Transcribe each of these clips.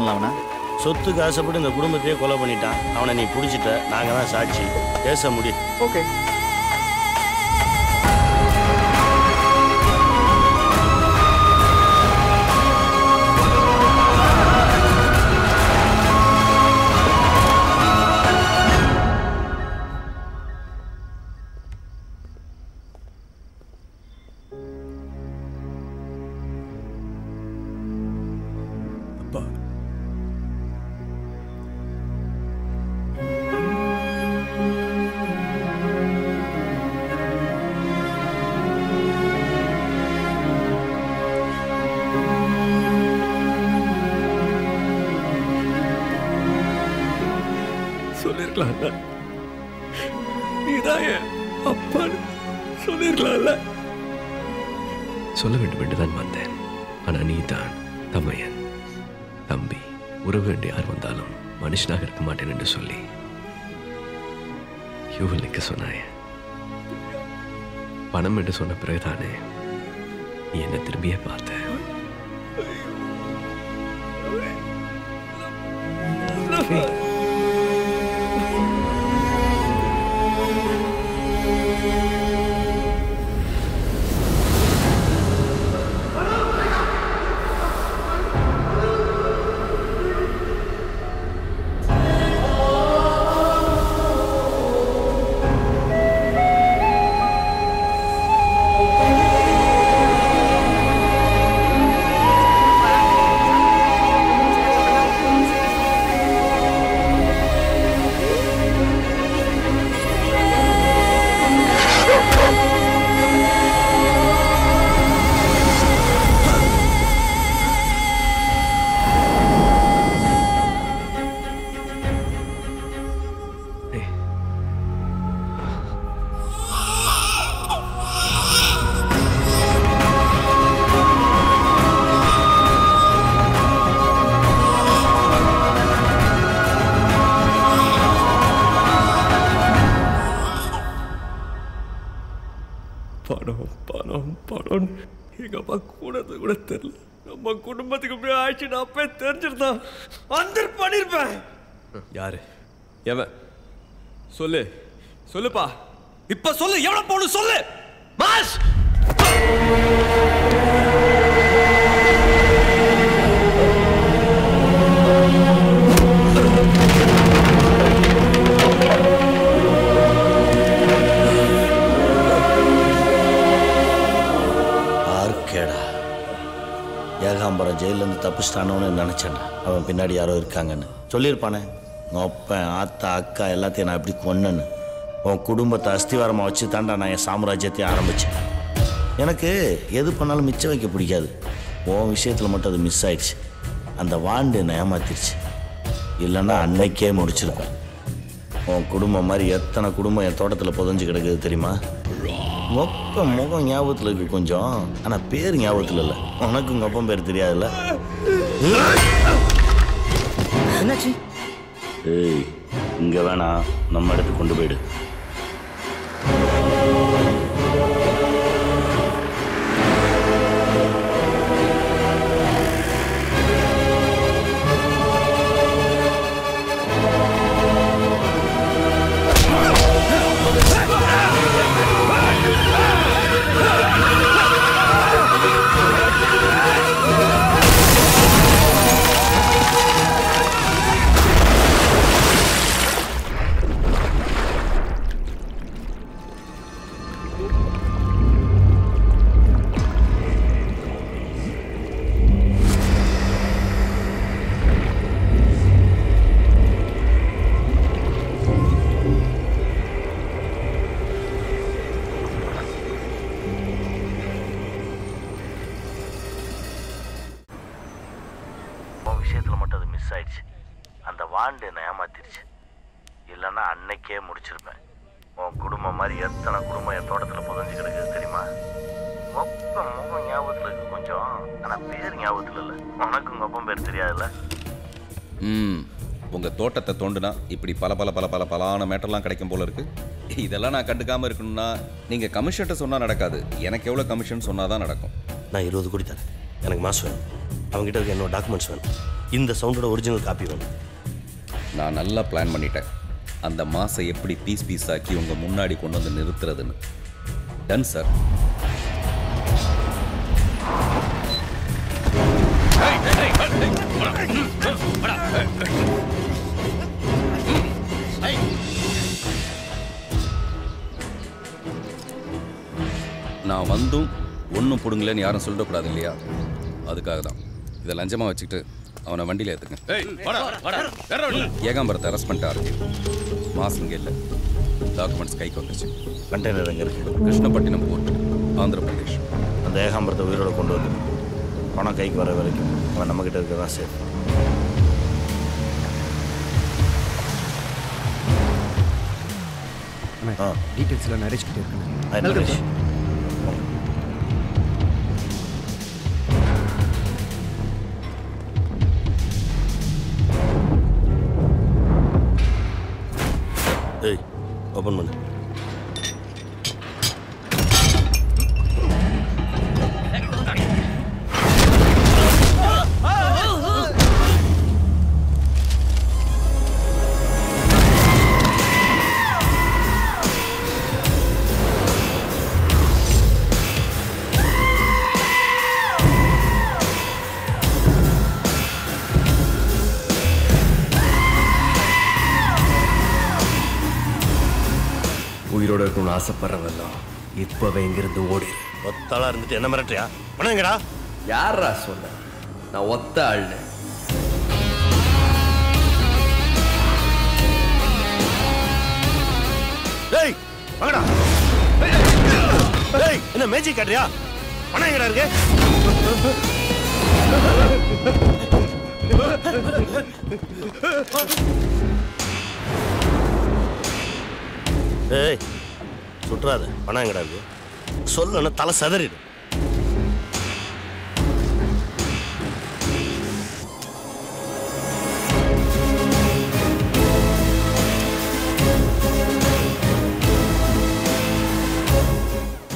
பண்ணலாம் அவனை? சொத்துக்கு ஆசைப்பட்டு இந்த குடும்பத்தையே கொலை பண்ணிட்டான். அவனை நீ பிடிச்சிட்ட, நாங்கள் தான் சாட்சி, பேச முடியும். ஓகே. சொல்லிருக்கலாம்ல, நீதான் என் அப்பான்னு சொல்லிருக்கலாம்ல. சொல்ல வேண்டும் என்றுதான் வந்தேன். ஆனா நீதான் தமையன், தம்பி, உறவு என்று யார் வந்தாலும் மனுஷனாக இருக்க மாட்டேன் என்று சொல்லி யூவில் நிற்க சொன்னாய. பணம் என்று சொன்ன பிறகுதானே நீ என்ன திரும்பியே பார்த்த. பணம் பணம் பணம் எங்க அப்பா கூடது கூட தெரியல. நம்ம குடும்பத்துக்கு இப்படி ஆயிடுச்சு அப்பே தெரிஞ்சிருந்தா அந்த பண்ணிருப்பேன். யாரு எவன் சொல்லு, சொல்லுப்பா, இப்ப சொல்லு, எவ்வளவு போகணும் சொல்லு. மாஸ் ஏகாம்பரம் ஜெயிலேருந்து தப்பிச்சிட்டானோன்னு நினச்சேன்டா. அவன் பின்னாடி யாரோ இருக்காங்கன்னு சொல்லியிருப்பானே. உங்கள் அப்பன், ஆத்தா, அக்கா எல்லாத்தையும் நான் எப்படி கொன்னேன்னு. உன் குடும்பத்தை அஸ்திவாரமாக வச்சு தாண்டா நான் என் சாம்ராஜ்யத்தையும் ஆரம்பித்தேன். எனக்கு எது பண்ணாலும் மிச்சம் வைக்க பிடிக்காது. உன் விஷயத்தில் மட்டும் அது மிஸ் ஆயிடுச்சு. அந்த வாண்டு என்னை ஏமாத்திருச்சு. இல்லைன்னா அன்னைக்கே முடிச்சிருப்பேன். உன் குடும்பம் மாதிரி எத்தனை குடும்பம் என் தோட்டத்தில் புதஞ்சு கிடக்குது தெரியுமா? மொப்ப முகம் ஞாபகத்தில் இருக்கு கொஞ்சம், ஆனால் பேர் ஞாபகத்தில் இல்லை. உனக்கு உங்கள் அப்பன் பேர் தெரியாதுல்ல? என்னாச்சு? ஏய், இங்கே வேணாம், நம்ம இடத்துக்கு கொண்டு போயிடு. விஷயத்தில் மட்டும் அது மிஸ் ஆயிடுச்சு. அந்த வாண்டு என்னை ஏமாத்திருச்சு. இல்லைன்னா அன்னைக்கே முடிச்சிருப்பேன். உன் குடும்பம் மாதிரி எத்தனை குடும்பம் என் தோட்டத்தில் புதஞ்சு கிடக்குது தெரியுமா? மொப்ப முகம் ஞாபகத்தில் இருக்கு கொஞ்சம், ஆனால் பேர் ஞாபகத்தில் இல்லை. உனக்கு உங்கள் அப்பன் பேர் தெரியாதுல்ல? உங்கள் தோட்டத்தை தோண்டுனா இப்படி பல மேட்டர்லாம் கிடைக்கும் போல இருக்கு. இதெல்லாம் நான் கண்டுக்காமல் இருக்கணும்னா நீங்கள் கமிஷன்ட்ட சொன்னால் நடக்காது. எனக்கு எவ்வளோ கமிஷன் சொன்னால் தான் நடக்கும். நான் 20 கோடி தரேன். எனக்கு மாஸ் வேணும். அவங்ககிட்ட இருக்க என்னோட டாக்குமெண்ட்ஸ் வேணும். இந்த சவுண்டோட ஒரிஜினல் காப்பி வேணும். நான் நல்லா பிளான் பண்ணிட்டேன். அந்த மாசை எப்படி பீஸ் பீஸ் ஆக்கி உங்கள் முன்னாடி கொண்டு வந்து நிறுத்துறதுன்னு. Ton sir. நான் வந்தும் ஒன்றும் பிடுங்கலன்னு யாரும் சொல்லிடக்கூடாது இல்லையா? அதுக்காக தான் இதை லஞ்சமாக வச்சுக்கிட்டு அவனை வண்டியில் ஏற்றுங்க. ஏகாம்பரத்தை அரெஸ்ட் பண்ணிட்டாரு. மாசுங்க இல்லை, டாக்குமெண்ட்ஸ் கைக்கு வந்துச்சு. கண்டெய்னர் எங்கே இருக்குது? கிருஷ்ணப்பட்டினம் போர்ட், ஆந்திர பிரதேஷ். அந்த ஏகாம்பரத்தை உயிரோடு கொண்டு வந்து பணம் கைக்கு வர வரைக்கும் அவன் நம்மக்கிட்ட இருக்கிறதான் சரி. டீட்டெயில்ஸ்லாம் நரேஷ் கிட்டே இருக்கேன். ஏய், ஓப்பன் பண்ணு. உயிரோட இருக்கணும்னு ஆசைப்படுறவெல்லாம் இப்பவே இங்கிருந்து ஓடிடு. ஒத்தாளா இருந்துட்டு என்ன மிரட்டுறியா? பண்ணுங்கடா. யாரா சொன்ன? நான் ஒத்த ஆள்னு. டேய் வாங்கடா. டேய் என்ன மேஜிக் காட்டுறியா? பணம் எங்கடா இருக்கு? ஏய் சுற்றாத. பணம் எங்கடா இருக்கு? சொல்லணும் தலை சதறிடு.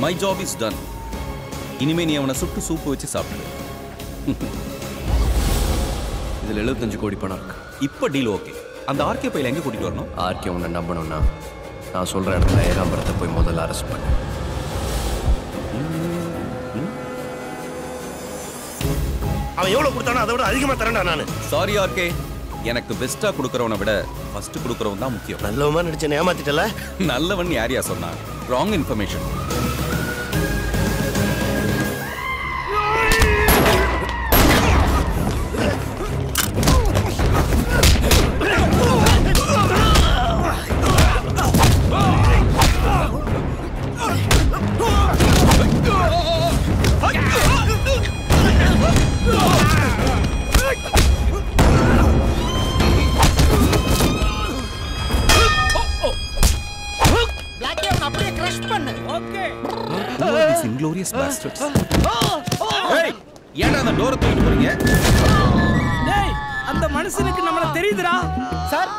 My job is done. இனிமே நீ அவனை சுட்டு சூப்பு வச்சு சாப்பிடு. இதில் 75 கோடி பணம் இருக்கு. இப்போ டீல் ஓகே. அந்த ஆர்கே பையில எங்கே கூட்டிட்டு வரணும்? ஆர்கே உன்னை நம்பணும்னா நான் சொல்கிற இடத்துல ஏகாம்பரத்தை போய் முதல்ல அரெஸ்ட் பண்ணு. அவன் எவ்வளவு கொடுத்தானோ அதை விட அதிகமா தரேன்டா நானு. சாரி ஆர்கே, எனக்கு பெஸ்ட்டாக கொடுக்குறவனை விட ஃபர்ஸ்ட் கொடுக்குறவன் தான் முக்கியம். நல்லவமா நடிச்சு ஏமாத்திட்டல. நல்லவன் யாரையா சொன்னா? Wrong information. Inglorious bastards. Hey, ஏன்டா அந்த டோரை தூக்கிட்டு போறீங்க? டேய், அந்த மனுஷனுக்கு நம்மள தெரியுதுடா. சார்,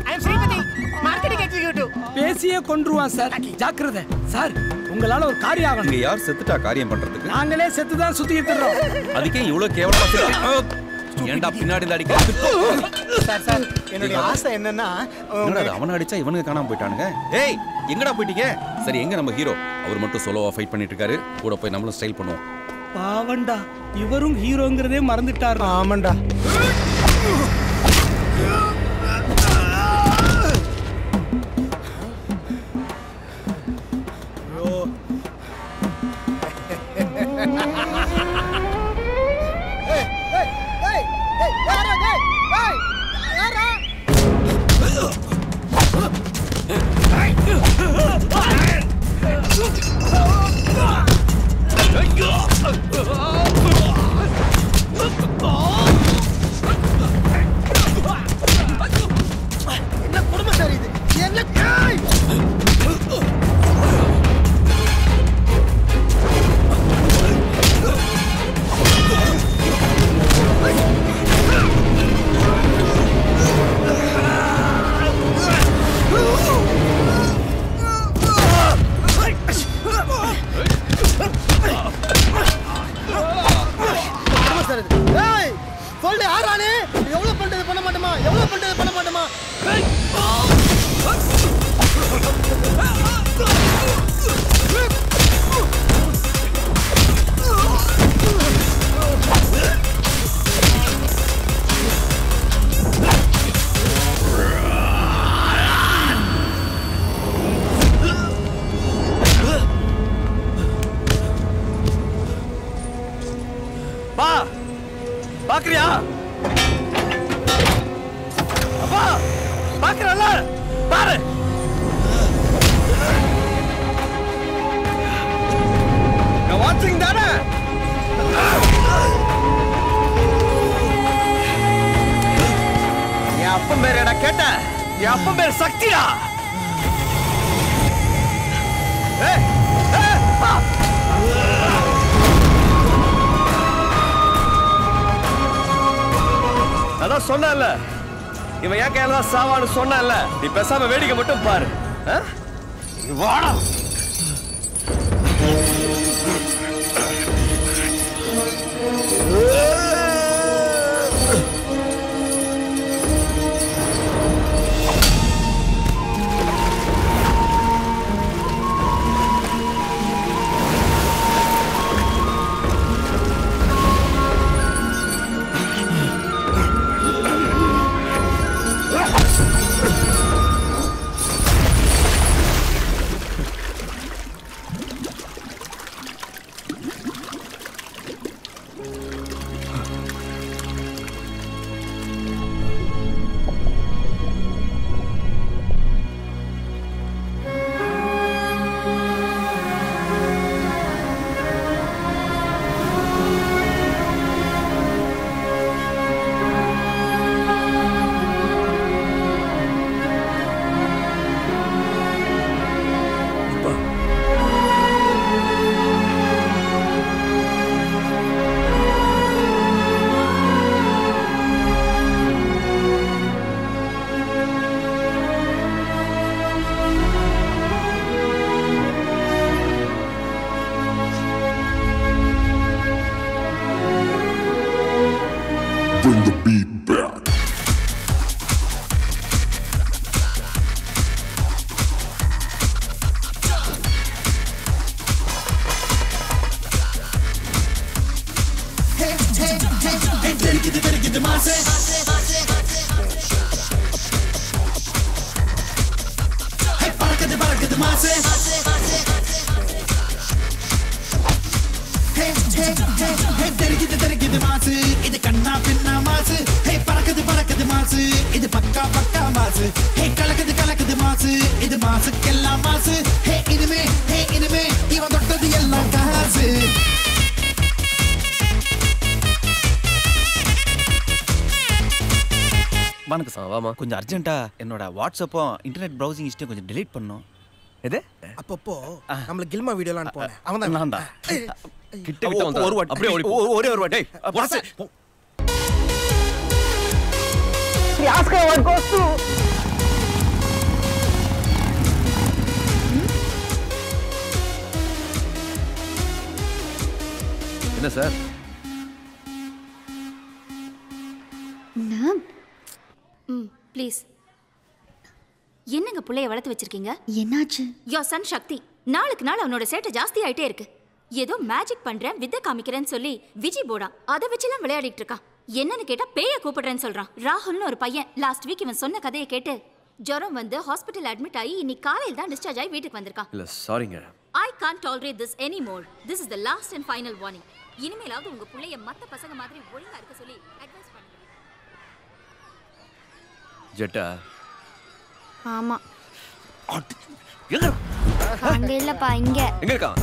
ஐ அம் ஸ்ரீபதி, மார்க்கெட்டிங் எக்ஸிகியூட்டிவ். பேசியே கொன்றுவான் சார். ஜாக்கிரதை. சார், உங்களால ஒரு காரியம் ஆகணும். இங்க யார் செத்துட்டா காரியம் பண்றதுக்கு? நாங்களே செத்து தான் சுத்திட்டு இருக்கோம். அதுக்கே இவ்வளவு கேவலமா பேசுறீங்க? ஏன்டா பின்னாடி இந்த அடிக்க? சார், என்னோட ஆசை என்னன்னா, என்னடா அவன அடிச்சா இவனுக்கு காணாம போயிட்டானுங்க. ஏய், எங்கடா போயிட்டீங்க? சரி, எங்க நம்ம ஹீரோ? அவர் மட்டும் சோலோவா ஃபைட் பண்ணிட்டு இருக்காரு. கூட போய் நம்மளும் ஸ்டைல் பண்ணுவோம். பாவண்டா, இவரும் ஹீரோங்கிறதே மறந்துட்டாரு. ஆமாண்டா. பாக்குறியா? அப்பா பாக்குறல்ல, பாரு. வாட்சிங் தானே? என் அப்பன் பேர் என்ன கேட்ட? என் அப்பன் பேர் சக்தியா? அதான் சொன்னல, இவன் ஏன் கையில தான் சாவான்னு சொன்னல. நீ பேசாம வேடிக்கை மட்டும் பாரு. வாடா. Bring the beat back. இது கண்ணா பின்னா மாசு, ஹே பறக்குது பறக்குது மாசு, இது பக்கா பக்கா மாசு, ஹே கலக்குது கலக்குது மாசு, இது மாசுக்கெல்லாம் மாசு, ஹே இனிமே இவன் தொட்டது எல்லாம் காசு. வணக்கம் சார். வாமா. கொஞ்சம் அர்ஜென்ட்டா என்னோட வாட்ஸ்அப்பும் இன்டர்நெட் ப்ரௌசிங் ஹிஸ்டரியும் கொஞ்சம் delete பண்ணணும். எது? அப்பப்போ நம்மள கில்மா வீடியோலாம் அனுப்புவானே அவன் நான் தான். கிட்ட கிட்ட வந்து ஒரு வாட்டி அப்படியே ஓடி போ. ஒரே ஒரு வாட்டி. Boss Oscar what goes to என்ன சார்? ப்ளீஸ். என்னங்க புள்ளைய வளர்த்து வச்சிருக்கீங்க? என்னாச்சு? யோ சன் சக்தி நாளுக்கு நாள் அவனோட சேட்டை ஜாஸ்தி ஆயிட்டே இருக்கு. ஏதோ மேஜிக் பண்றேன் வித்தை காமிக்கிறேன்னு சொல்லி விஜி போடா அதை வச்சுலாம் விளையாடிட்டு இருக்கான். என்னன்னு கேட்டா பேய கூப்பிடுறேன்னு சொல்றான். ராகுல்னு ஒரு பையன் லாஸ்ட் வீக் இவன் சொன்ன கதையை கேட்டு ஜுரம் வந்து ஹாஸ்பிட்டல் அட்மிட் ஆகி இன்னைக்கு காலையில தான் டிஸ்சார்ஜ் ஆகி வீட்டுக்கு வந்திருக்கான். இல்ல சாரிங்க. I can't tolerate this anymore. This is the last and final warning. இனிமேலாவது உங்க புள்ளைய மத்த பசங்க மாதிரி ஒழுங்கா இருக்க சொல்லி அட்வைஸ் பண்ணுங்க. ஜெட்டா. ஆமா. எங்க? அங்க இல்லப்பா இங்க. எங்க இருக்கான்?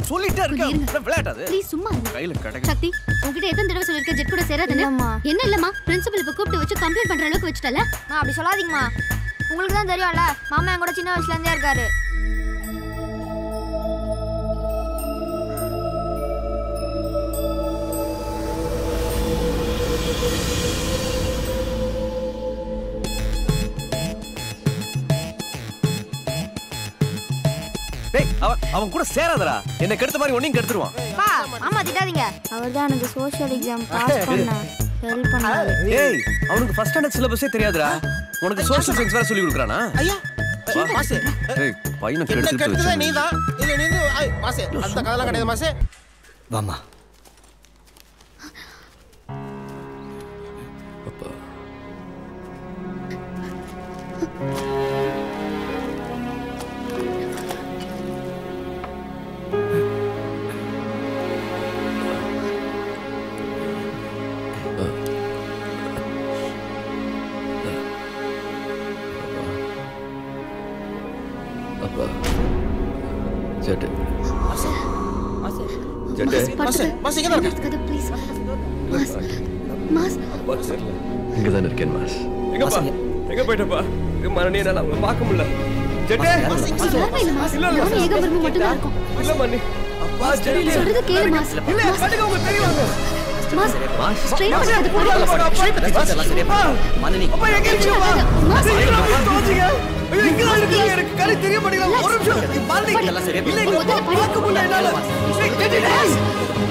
சொல்லிட்டே இருக்க விளையாடாத. ப்ளீஸ் சும்மா இரு. கையில கடக்கு. சக்தி உன்கிட்ட எத்தனை தடவை சொல்லிருக்க ஜெட் கூட சேராதேன்னு? என்ன இல்லம்மா பிரின்சிபல் இப்ப கூப்பிட்டு வச்சு கம்ப்ளைண்ட் பண்ற அளவுக்கு வச்சிட்டல. நான் அப்படி சொல்லாதீங்கம்மா. உங்களுக்கு தான் தெரியும்ல மாமா என் கூட சின்ன வயசுல இருந்தே இருக்காரு. டேய் அவன் கூட சேராதடா. என்ன கெடுத்த மாதிரி ஒண்ணையும் கெடுத்துருவான். பா மாமா திட்டாதீங்க. அவர்தான் எனக்கு சோஷியல் எக்ஸாம் பாஸ் பண்ண ஹெல்ப் பண்ணாரு. டேய் அவனுக்கு ஃபர்ஸ்ட் ஸ்டாண்டர்ட் சிலபஸே தெரியாதுடா. உனக்கு சோஷியல் சயின்ஸ் வேற சொல்லி கொடுக்கறானா? ஐயா மாசே டேய் பையனை கெடுத்து கெடுத்ததே நீதான். இல்ல நீ மாசே அந்த கதலாம் கிடையாது மாசே. வாமா. அப்பா. ஜெட்டு இங்க தான் இருக்கேன் மாஸ். எங்கப்பா எங்க போயிட்டப்பா? மரணி என்னால அவங்கள பார்க்க முடியல. ஜெட்டே இல்ல மணி அப்பா ஜெட்டி சொல்றது கேளு மாஸ். இல்ல கட்டுங்க உங்க தெரியுவாங்க. மாஸ் ஸ்ட்ரைட் பண்ணது போடு. மணி அப்பா எங்க இருக்கீங்க? மாஸ் தோஞ்சிங்க. எங்க இருக்கு? எனக்கு கரை தெரிய மாட்டேங்குது. ஒரு நிமிஷம் மணி இல்ல இங்க பார்க்க முடியல என்னால. ஜெட்டி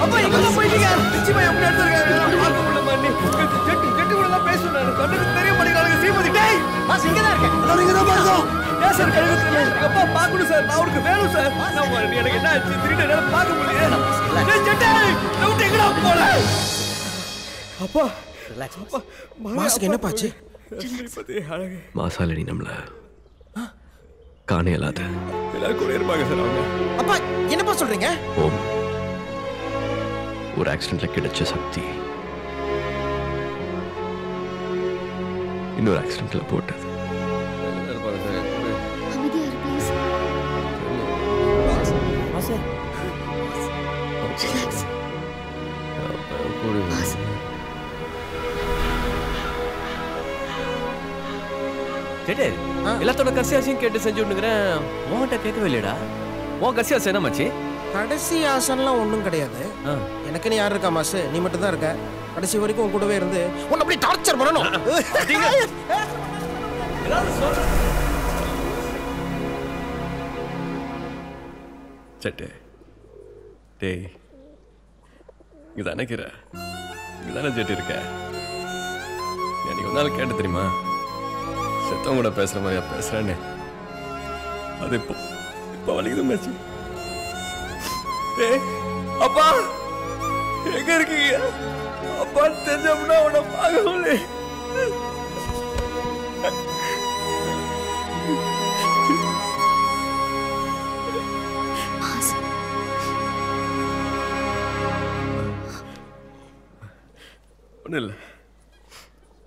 அப்பா எங்க போயிட்டீங்க? நிச்சயமா எப்படி எடுத்துறீங்க? பார்க்க முடியல மணி. ஜெட்டி கூட தான் பேசுறாரு. கண்ணுக்கு தெரிய மாட்டேங்குது. சீமதி டேய் மாஸ் இங்க தான் இருக்கேன். எல்லாரும் இங்க தான் பாருங்க. ஏன் சார் கழுகுத்துல எங்க அப்பா பார்க்கணும் சார். நான் அவருக்கு வேணும் சார். நான் மணி எனக்கு என்ன ஆச்சு? திடீர்னு என்னால பார்க்க முடியல. டேய் ஜெட்டி நவுட் எங்கடா போல? அப்பா ரிலாக்ஸ். மாஸ்க்கு என்ன பாச்சு? மாசாலடி நம்மள காணே இல்லாத எல்லாரும் கூட இருப்பாங்க சார் அவங்க. அப்பா என்னப்பா சொல்றீங்க? ஓம் ஒரு ஆக்சிடென்ட்ல கிடைச்ச சக்தி இன்னொரு ஆக்சிடென்ட்ல போட்டது. அமைதியா இரு ப்ளீஸ். Mass relax. மாஸ் ஜெட்டே எல்லாத்தோட கசியாசையும் கேட்டு செஞ்சு விட்டுக்கிறேன். உன்கிட்ட கேட்கவே இல்லையடா. உன் கசியாசை என்ன மச்சி? கடைசி ஆசன்லாம் ஒன்றும் கிடையாது. எனக்கு நீ யார் இருக்கா மாஸ்? நீ மட்டும் தான் இருக்க. கடைசி வரைக்கும் உன் கூடவே இருந்து உன்னை அப்படியே டார்ச்சர் பண்ணணும். ஜெட்டே டேய் இதானே கிற இதானே ஜெட்டு இருக்க. எனக்கு ஒரு நாள் கேட்டு தெரியுமா? செத்தவங்க கூட பேசுற மாதிரியா பேசுறேன்னு. அது இப்போ வலிக்குது மேட்சி. அப்பா எங்க இருக்கீங்க? அப்பா தெரிஞ்சோம்னா உன்னை பார்க்கல. ஒன்றும் இல்லை.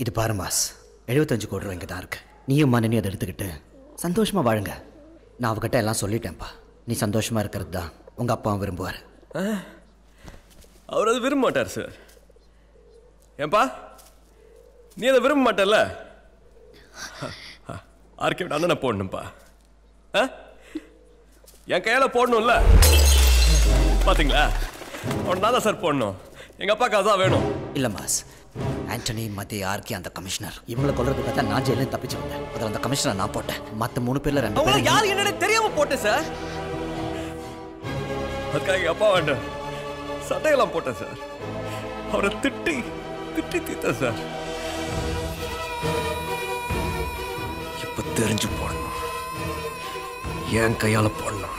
இது பாரு மாஸ், 75 கோடி ரூபா இங்கே தான் இருக்கு. நீயும் மனநி அதை எடுத்துக்கிட்டு சந்தோஷமா வாழுங்க. நான் அவகிட்ட எல்லாம் சொல்லிட்டேன்ப்பா. நீ சந்தோஷமா இருக்கிறது தான் உங்க அப்பாவும் விரும்புவார். அவர் அது விரும்ப மாட்டார் சார். ஏன்பா நீ அதை விரும்ப மாட்டல? ஆர்கே விட அண்ணனை போடணும்ப்பா. என் கையால போடணும்ல. பாத்தீங்களா? அவன் தான் சார் போடணும். எங்க அப்பாக்கு அதான் வேணும். இல்ல மாஸ், ஆண்டனி மத்திய ஆர்கே அந்த கமிஷனர் இவங்களை கொல்றதுக்காக தான் நான் ஜெயில தப்பிச்சு வந்தேன். அதில் அந்த கமிஷனர் நான் போட்டேன். மற்ற 3 பேர்ல 2 பேர் யாரு என்னன்னு தெரியாம போட்டேன் சார். அதுக்காக எங்க அப்பா வேண்டாம் சட்டையெல்லாம் போட்டேன் சார். அவரை திட்டி தீத்தேன் சார். இப்ப தெரிஞ்சு போடணும். என் கையால போடணும்.